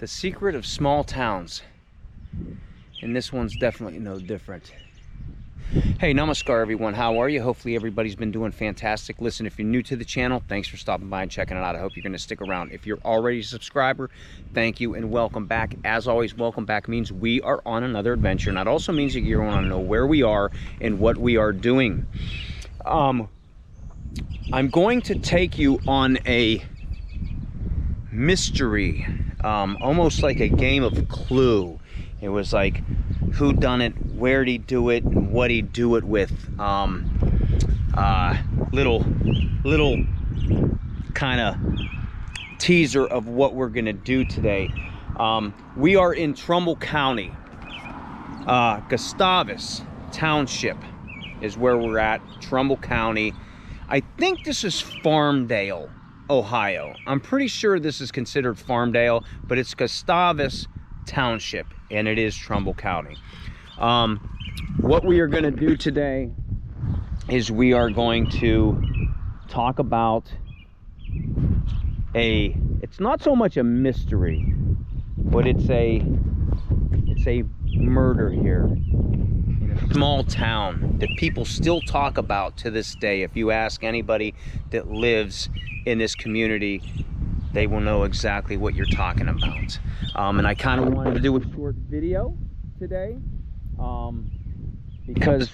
The secret of small towns. And this one's definitely no different. Hey, namaskar everyone, how are you? Hopefully everybody's been doing fantastic. Listen, if you're new to the channel, thanks for stopping by and checking it out. I hope you're gonna stick around. If you're already a subscriber, thank you and welcome back. As always, welcome back means we are on another adventure, and that also means that you wanna know where we are and what we are doing. I'm going to take you on a mystery, almost like a game of Clue. It was like, who done it, where'd he do it, and what'd he do it with. Little kind of teaser of what we're gonna do today. We are in Trumbull County. Gustavus Township is where we're at, Trumbull County. I think this is Farmdale, Ohio. I'm pretty sure this is considered Farmdale, but it's Gustavus Township, and it is Trumbull County. What we are going to do today is we are going to talk about it's not so much a mystery, but it's a murder here in a small town that people still talk about to this day. If you ask anybody that lives in this community, they will know exactly what you're talking about. And I kind of wanted to do a short video today because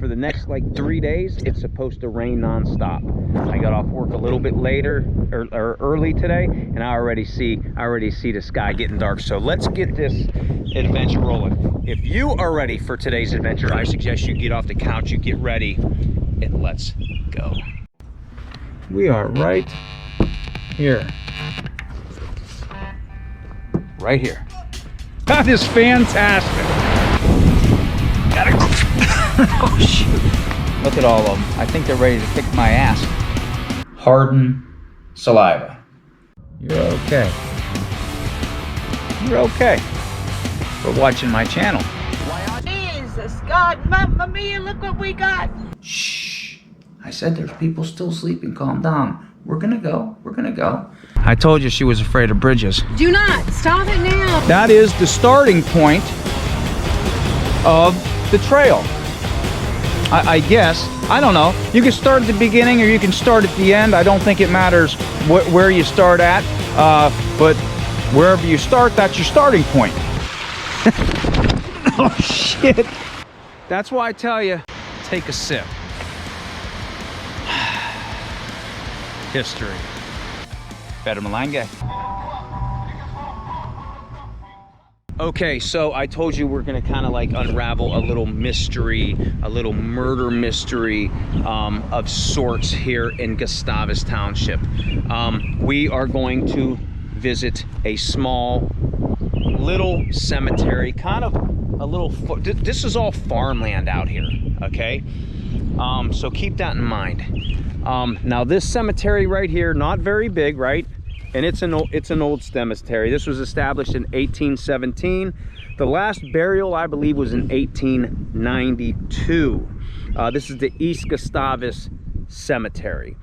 for the next like 3 days it's supposed to rain non-stop. I got off work a little bit later or early today, and I already see the sky getting dark. So let's get this adventure rolling. If you are ready for today's adventure, I suggest you get off the couch, you get ready, and let's go. We are right here. Right here. That is fantastic. Gotta go. Oh shoot. Look at all of them. I think they're ready to kick my ass. Harden saliva. You're okay. You're okay. For watching my channel. Jesus God, Mamma Mia, look what we got. Shh. I said there's people still sleeping. Calm down. We're gonna go. We're gonna go. I told you she was afraid of bridges. Do not. Stop it now. That is the starting point of the trail. I guess. I don't know. You can start at the beginning or you can start at the end. I don't think it matters where you start at. But wherever you start, that's your starting point. Oh, shit. That's why I tell you, take a sip. History. Better Malanga. Okay, so I told you we're gonna kind of like unravel a little mystery, a little murder mystery of sorts here in Gustavus Township. We are going to visit a small little cemetery, kind of a little, this is all farmland out here, okay? So keep that in mind. Now this cemetery right here, not very big, right? And it's an old cemetery. This was established in 1817. The last burial, I believe, was in 1892. This is the East Gustavus Cemetery.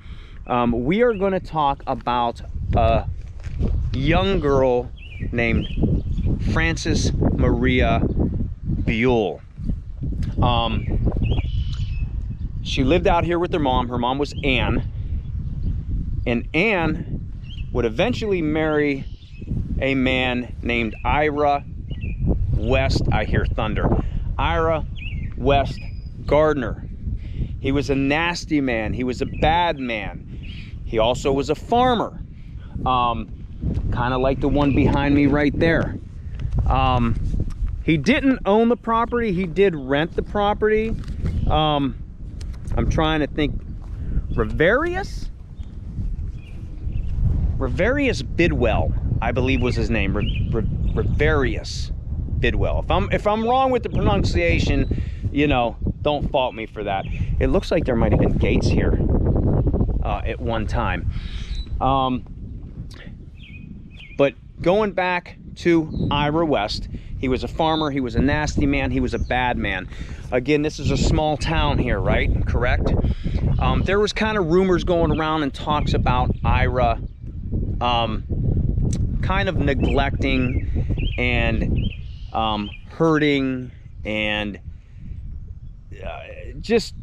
We are going to talk about a young girl named Frances Maria Buel. She lived out here with her mom. Her mom was Anne. And Anne would eventually marry a man named Ira West. I hear thunder. Ira West Gardner. He was a nasty man. He was a bad man. He also was a farmer. Kind of like the one behind me right there. He didn't own the property. He did rent the property. I'm trying to think. Reverius Bidwell, I believe was his name. Reverius Bidwell. If I'm wrong with the pronunciation, you know, don't fault me for that. It looks like there might have been gates here at one time. But going back to Ira West, he was a farmer, he was a nasty man, he was a bad man. Again, this is a small town here, right? Correct? There was kind of rumors going around and talks about Ira kind of neglecting and hurting and just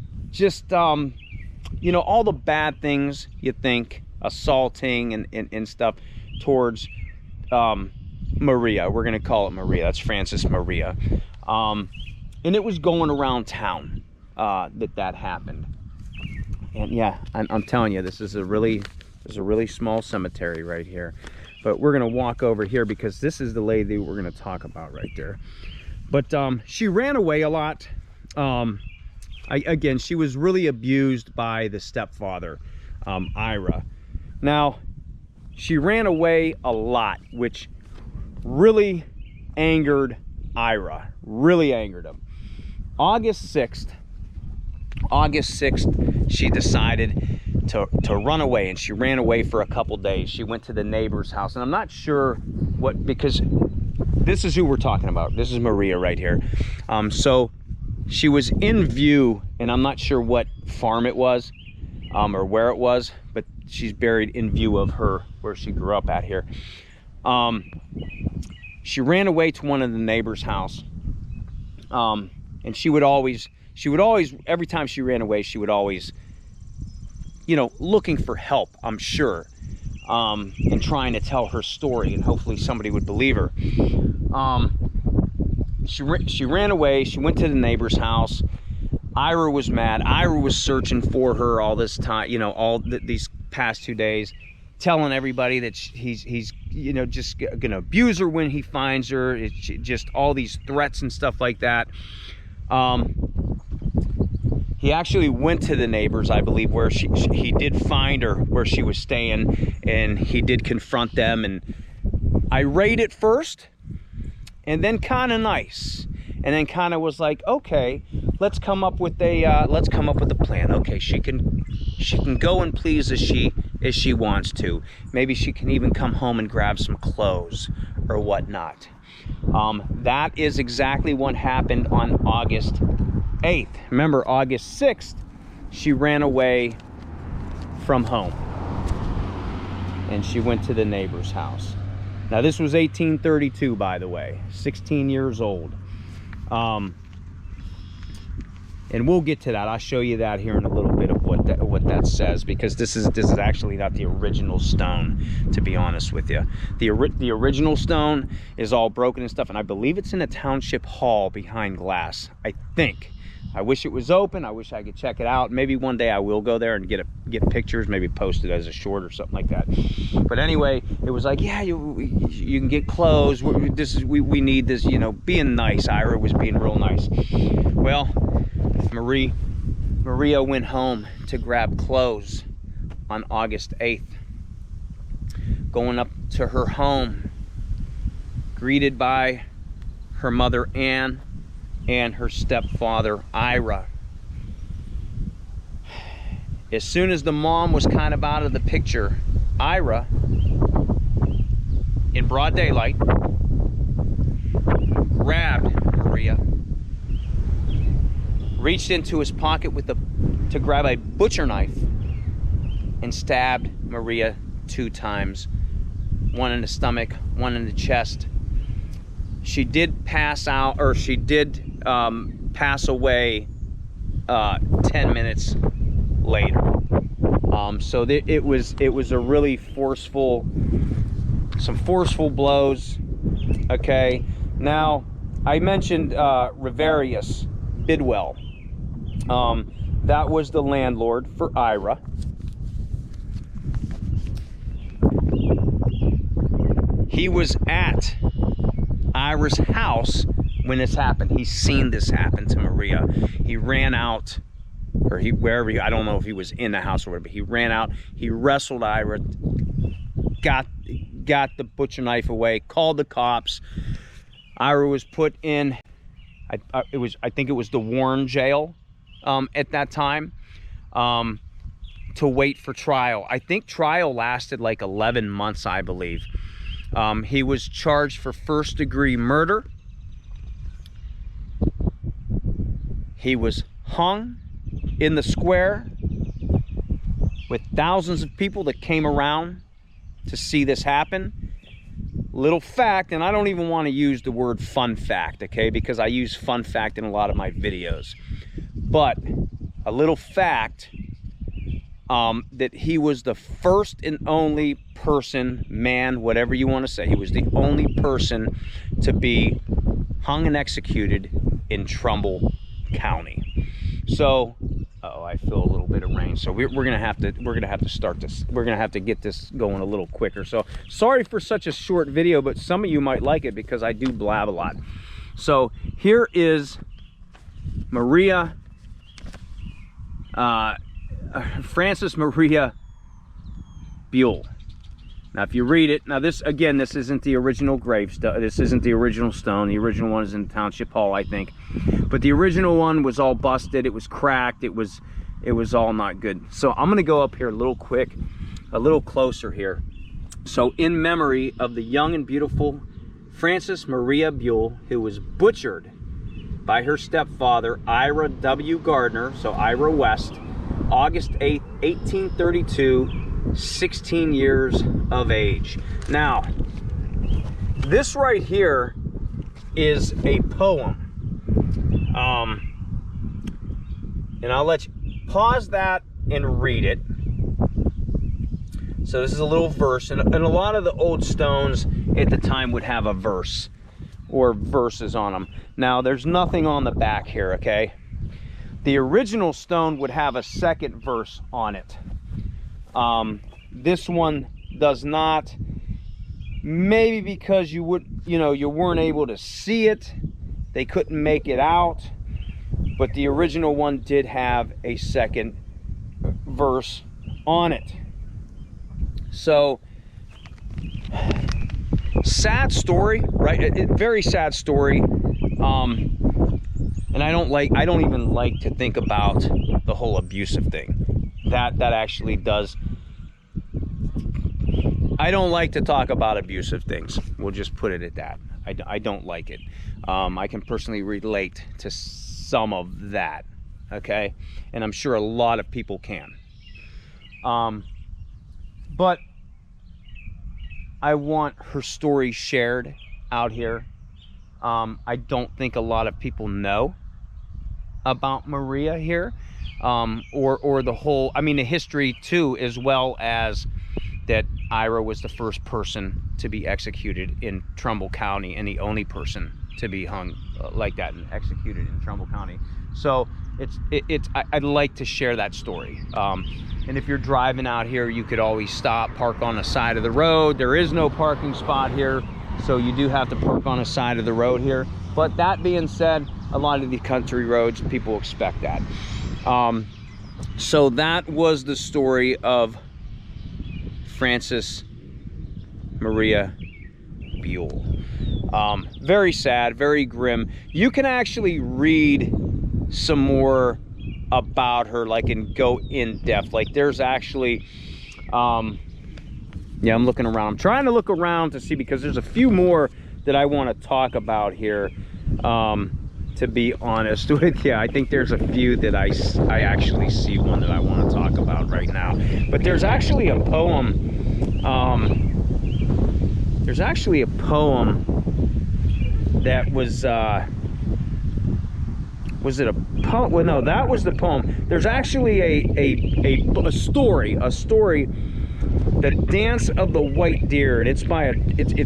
you know, all the bad things you think, assaulting and stuff towards Maria. We're gonna call it Maria. That's Frances Maria. And it was going around town that happened. And yeah, I'm telling you, this is a really small cemetery right here. But we're gonna walk over here because this is the lady we're gonna talk about right there. But she ran away a lot. Again, she was really abused by the stepfather, Ira. Now, she ran away a lot, which really angered Ira, really angered him. August 6th, she decided to run away, and she ran away for a couple days. She went to the neighbor's house, and I'm not sure what, because this is who we're talking about. This is Maria right here. So she was in view, and I'm not sure what farm it was or where it was, but she's buried in view of her, where she grew up at here. She ran away to one of the neighbor's house, and she would always, every time she ran away, she would always, you know, looking for help, I'm sure, and trying to tell her story, and hopefully somebody would believe her. She ran away. She went to the neighbor's house. Ira was mad. Ira was searching for her all this time, you know, these past 2 days, telling everybody that he's you know, just gonna abuse her when he finds her. It's just all these threats and stuff like that. He actually went to the neighbors, I believe, where he did find her where she was staying, and he did confront them, and irate at first, and then kind of nice, and then kind of was like, okay, let's come up with a plan. Okay, she can go and please as she wants to. Maybe she can even come home and grab some clothes or whatnot. That is exactly what happened on August 8th. Remember, August 6th, she ran away from home, and she went to the neighbor's house. Now, this was 1832, by the way, 16 years old. And we'll get to that. I'll show you that here in a little bit of what that says, because this is actually not the original stone, to be honest with you. The original stone is all broken and stuff, and I believe it's in a township hall behind glass, I think. I wish it was open. I wish I could check it out. Maybe one day I will go there and get pictures, maybe post it as a short or something like that. But anyway, it was like, yeah, you can get clothes. We need this, you know, being nice. Ira was being real nice. Well, Maria went home to grab clothes on August 8th. Going up to her home, greeted by her mother Ann and her stepfather Ira. As soon as the mom was kind of out of the picture, Ira, in broad daylight, grabbed Maria, reached into his pocket to grab a butcher knife, and stabbed Maria 2 times, one in the stomach, one in the chest. She did pass out, or she did pass away 10 minutes later. So it was a really some forceful blows. Okay, now I mentioned Frances Bidwell. That was the landlord for Ira. He was at Ira's house when this happened. He's seen this happen to Maria. He ran out, or I don't know if he was in the house or whatever, but he ran out, he wrestled Ira, got the butcher knife away, called the cops. Ira was put in, I think it was the Warren jail at that time, to wait for trial. I think trial lasted like 11 months, I believe. He was charged for first-degree murder. He was hung in the square with thousands of people that came around to see this happen. little fact, and I don't even want to use the word fun fact, okay, because I use fun fact in a lot of my videos, but a little fact, that he was the first and only person, man, whatever you want to say, he was the only person to be hung and executed in Trumbull County. So, uh-oh, I feel a little bit of rain. So we're gonna have to start this. We're gonna have to get this going a little quicker. So sorry for such a short video, but some of you might like it because I do blab a lot. So here is Maria, Frances Maria Buel. Now, if you read it, now this, again, this isn't the original gravestone. This isn't the original stone. The original one is in Township Hall, I think. But the original one was all busted. It was cracked. It was all not good. So I'm gonna go up here a little quick, a little closer here. So in memory of the young and beautiful Frances Maria Buel, who was butchered by her stepfather, Ira W. Gardner, so Ira West, August 8th, 1832, 16 years of age. Now, this right here is a poem. And I'll let you pause that and read it. So this is a little verse, and a lot of the old stones at the time would have a verse or verses on them. Now, there's nothing on the back here, okay? The original stone would have a second verse on it. This one does not, maybe because you weren't able to see it, they couldn't make it out, but the original one did have a second verse on it. So, sad story, right? Very sad story. And I don't even like to think about the whole abusive thing. That actually does. I don't like to talk about abusive things. We'll just put it at that. I don't like it. I can personally relate to some of that, okay? And I'm sure a lot of people can. But I want her story shared out here. I don't think a lot of people know about Maria here, or the whole, I mean, the history too, as well as that Ira was the first person to be executed in Trumbull County and the only person to be hung like that and executed in Trumbull County. So I'd like to share that story. And if you're driving out here, you could always stop, park on the side of the road. There is no parking spot here, so you do have to park on the side of the road here. But that being said, a lot of the country roads, people expect that. So that was the story of Frances Maria Buel. Very sad, very grim. You can actually read some more about her, like, and go in depth. Like, there's actually, yeah, I'm looking around. I'm trying to look around to see, because there's a few more that I want to talk about here. To be honest with you, I think there's a few that I actually see one that I want to talk about right now. But there's actually a poem. There's actually a poem that was it a poem? Well, no, that was the poem. There's actually a story, The Dance of the White Deer, and it's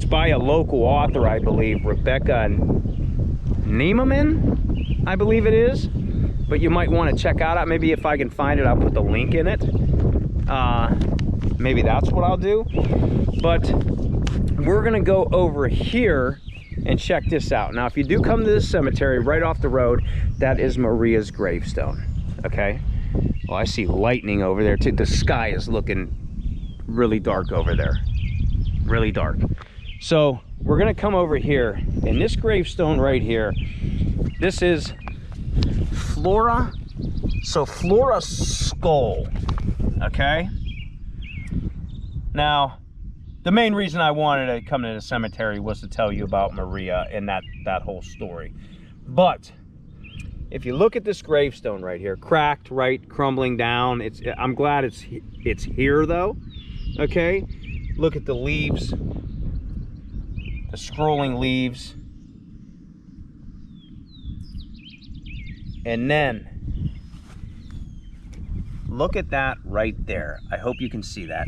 by a local author, I believe, Rebecca Neiman, I believe it is. But you might want to check out. Maybe if I can find it, I'll put the link in it. Maybe that's what I'll do. But we're gonna go over here and check this out. Now, if you do come to this cemetery right off the road, that is Maria's gravestone. Okay. Well, I see lightning over there too. The sky is looking really dark over there. Really dark. So we're gonna come over here, and this gravestone right here, this is Flora. So Flora skull. Okay. Now, the main reason I wanted to come to the cemetery was to tell you about Maria and that whole story. But if you look at this gravestone right here, cracked, right, crumbling down. I'm glad it's here though. Okay, look at the leaves. the scrolling leaves. And then, look at that right there. I hope you can see that.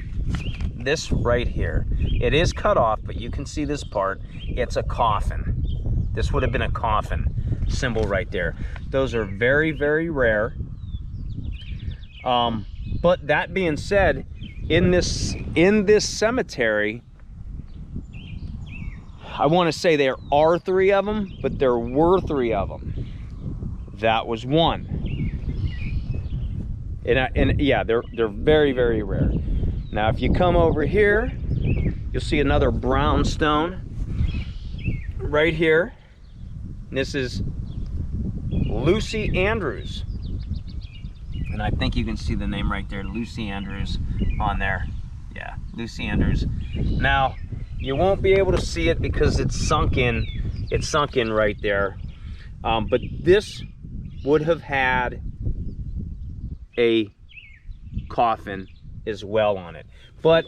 This right here. It is cut off, but you can see this part. It's a coffin. This would have been a coffin symbol right there. Those are very, very rare. But that being said, in this cemetery, I want to say there are 3 of them, but there were 3 of them. That was one. And yeah, they're very, very rare. Now, if you come over here, you'll see another brownstone right here. And this is Lucy Andrews. And I think you can see the name right there, Lucy Andrews on there. Yeah, Lucy Andrews. Now, you won't be able to see it because it's sunk in. It's sunk in right there. But this would have had a coffin as well on it. But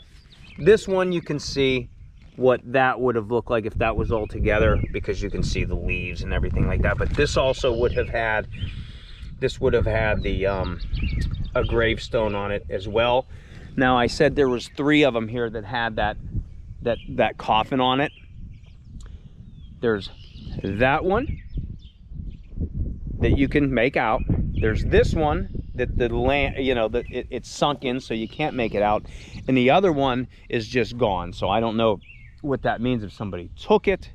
this one, you can see what that would have looked like if that was all together, because you can see the leaves and everything like that. But this also would have had, this would have had the a gravestone on it as well. Now, I said there was 3 of them here that had that coffin on it. There's that one that you can make out. There's this one that the land, you know, that it's sunk in, so you can't make it out. And the other one is just gone. So I don't know what that means, if somebody took it.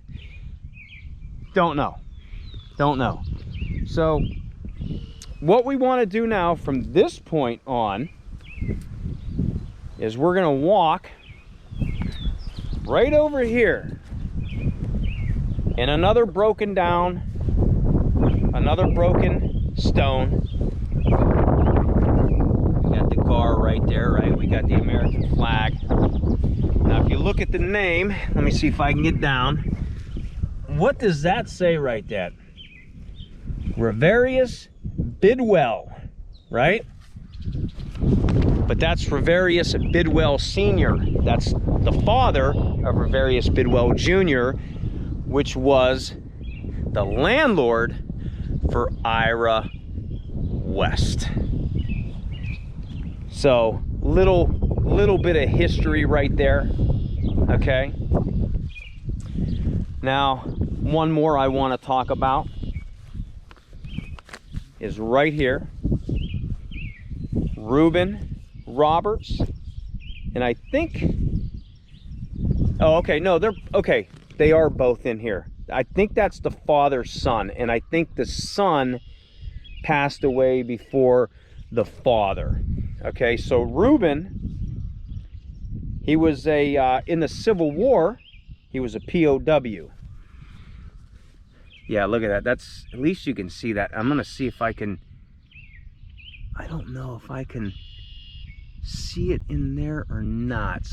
Don't know. Don't know. So what we want to do now from this point on is we're going to walk right over here in another broken down, another broken stone. We got the gar right there, right? We got the American flag. Now, if you look at the name, let me see if I can get down. What does that say right there? Frances Bidwell, right? But that's Frances Bidwell Sr. That's the father of Frances Bidwell Jr., which was the landlord for Ira West. So little bit of history right there. Okay. Now, one more I want to talk about is right here. Reuben Roberts, and I think, oh, okay, no, they're okay. They are both in here. I think that's the father's son, and I think the son passed away before the father. Okay, so Reuben, he was in the Civil War, he was a POW. Yeah, look at that. That's, at least you can see that. I'm gonna see if I can, I don't know if I can see it in there or not.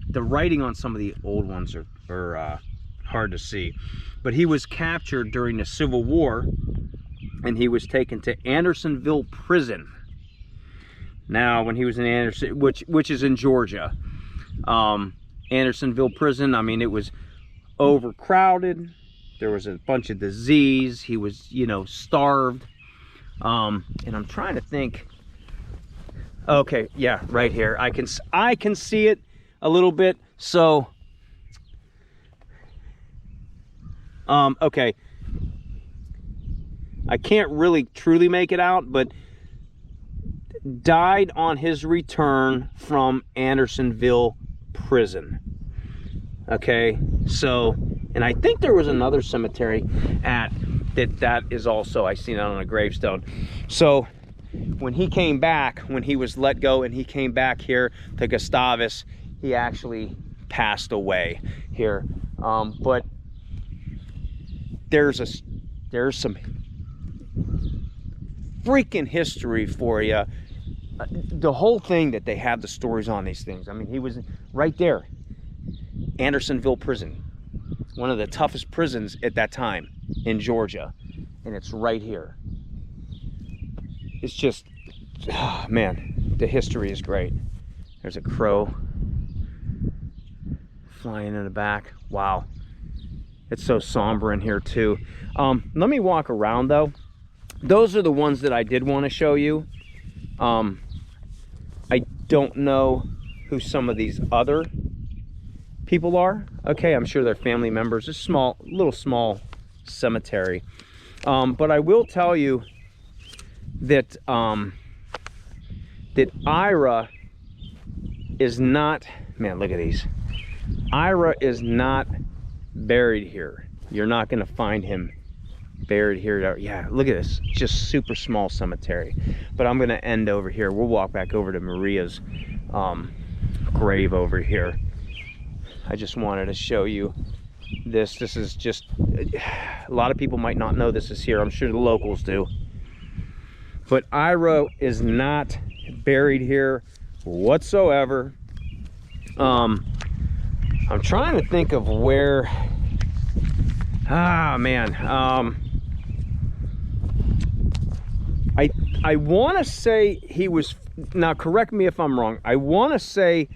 The writing on some of the old ones are hard to see. But he was captured during the Civil War, and he was taken to Andersonville Prison. Now, when he was in Anderson, which is in Georgia, Andersonville Prison, I mean, it was overcrowded. There was a bunch of disease. He was, you know, starved. And I'm trying to think. Okay, yeah, right here. I can see it a little bit. So, okay. I can't really truly make it out, but died on his return from Andersonville Prison. Okay, so, and I think there was another cemetery that is also, I seen it on a gravestone. So when he came back, when he was let go and he came back here to Gustavus, he actually passed away here. But there's some freaking history for you. The whole thing that they have the stories on these things. I mean, he was right there, Andersonville Prison, one of the toughest prisons at that time in Georgia, and it's right here. It's just, oh, man, the history is great. There's a crow flying in the back. Wow. It's so somber in here too. Let me walk around though. Those are the ones that I did want to show you. I don't know who some of these other people are. Okay, I'm sure they're family members. It's a little small cemetery. But I will tell you that that Ira is not, man, look at these. Ira is not buried here. You're not going to find him buried here. Yeah, look at this, just super small cemetery. But I'm going to end over here. We'll walk back over to Maria's grave over here. I just wanted to show you this. This is just, a lot of people might not know this is here. I'm sure the locals do. But Ira is not buried here whatsoever. I'm trying to think of where, man. I want to say he was, now correct me if I'm wrong. I want to say,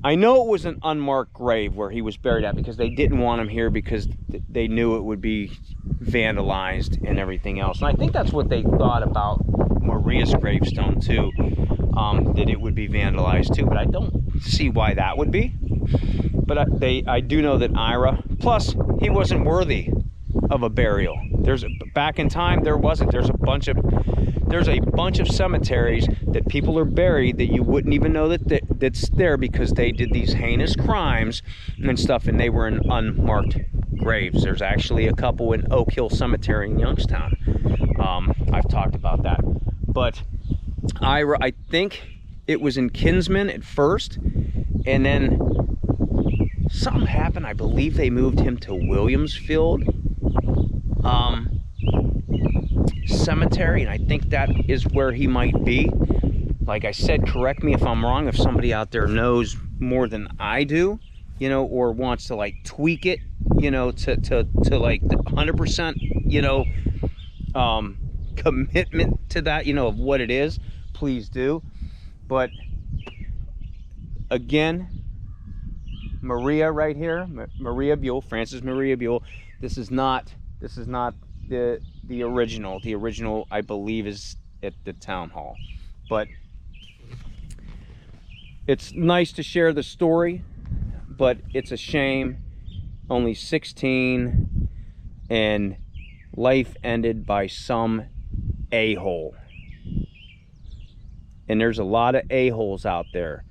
I know it was an unmarked grave where he was buried at, because they didn't want him here because they knew it would be vandalized and everything else. And I think that's what they thought about Maria's gravestone too, that it would be vandalized too, but I don't see why that would be. But I do know that Ira, plus he wasn't worthy of a burial. Back in time there wasn't. There's a bunch of cemeteries that people are buried that you wouldn't even know that's there, because they did these heinous crimes and stuff, and they were in unmarked graves. There's actually a couple in Oak Hill Cemetery in Youngstown. I've talked about that. But Ira, I think it was in Kinsman at first, and then something happened. I believe they moved him to Williamsfield Cemetery, and I think that is where he might be. Like I said, correct me if I'm wrong, if somebody out there knows more than I do, you know, or wants to like tweak it, you know, to like 100%, you know, commitment to that, you know, of what it is, please do. But again, Maria right here, Maria Buel, Frances Maria Buel. This is not the original. The original, I believe, is at the town hall. But it's nice to share the story, but it's a shame. Only 16, and life ended by some a-hole. And there's a lot of a-holes out there.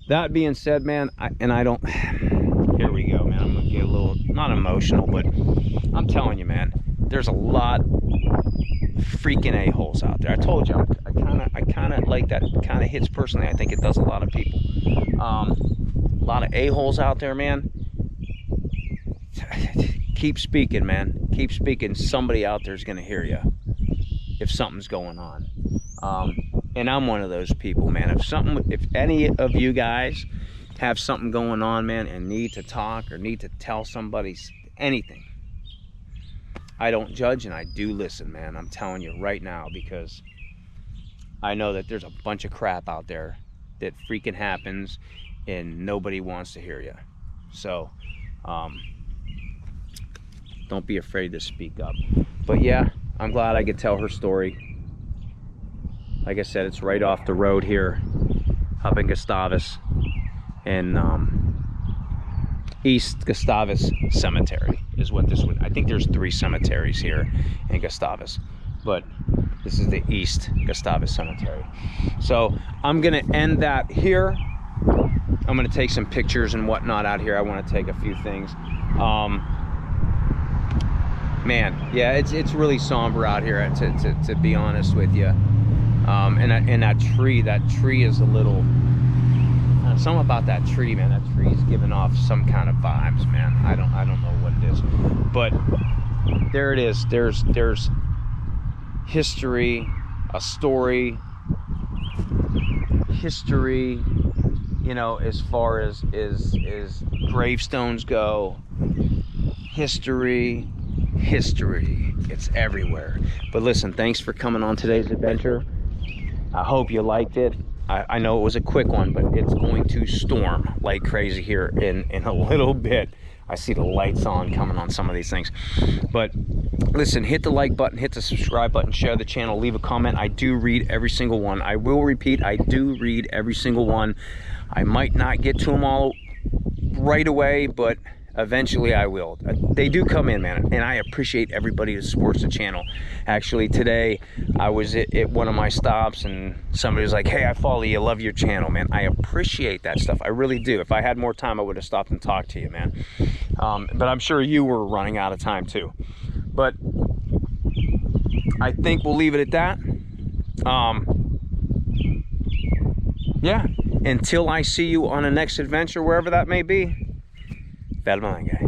That being said, man, here we go, man. I'm gonna get a little, not emotional, but I'm telling you, man, there's a lot freaking a-holes out there. I told you, I kind of like that. Kind of hits personally. I think it does a lot of people. A lot of a-holes out there, man. Keep speaking, man. Keep speaking. Somebody out there is gonna hear you if something's going on. And I'm one of those people, man. If any of you guys have something going on, man, and need to talk or need to tell somebody anything, I don't judge and I do listen, man. I'm telling you right now, because I know that there's a bunch of crap out there that freaking happens and nobody wants to hear you. So don't be afraid to speak up. But yeah, I'm glad I could tell her story. Like I said, it's right off the road here up in Gustavus, and East Gustavus Cemetery is what this would. I think there's 3 cemeteries here in Gustavus, but this is the East Gustavus Cemetery. So I'm gonna end that here. I'm gonna take some pictures and whatnot out here. I want to take a few things. Man, yeah, it's really somber out here, to be honest with you. And that tree is a little, something about that tree, man. That tree is giving off some kind of vibes, man. I don't know what it is, but there it is. There's history, a story, history, you know, as far as gravestones go. History, it's everywhere. But listen, thanks for coming on today's adventure. I hope you liked it. I know it was a quick one, but it's going to storm like crazy here in a little bit. I see the lights on coming on some of these things. But listen, hit the like button, hit the subscribe button, share the channel, leave a comment. I do read every single one. I will repeat, I do read every single one. I might not get to them all right away, but eventually I will. They do come in, man, and I appreciate everybody that supports the channel. Actually, today I was at one of my stops and somebody was like, hey, I follow you, love your channel, man. I appreciate that stuff. I really do. If I had more time, I would have stopped and talked to you, man. But I'm sure you were running out of time too. But I think we'll leave it at that. Yeah, until I see you on the next adventure, wherever that may be, Bad Guy.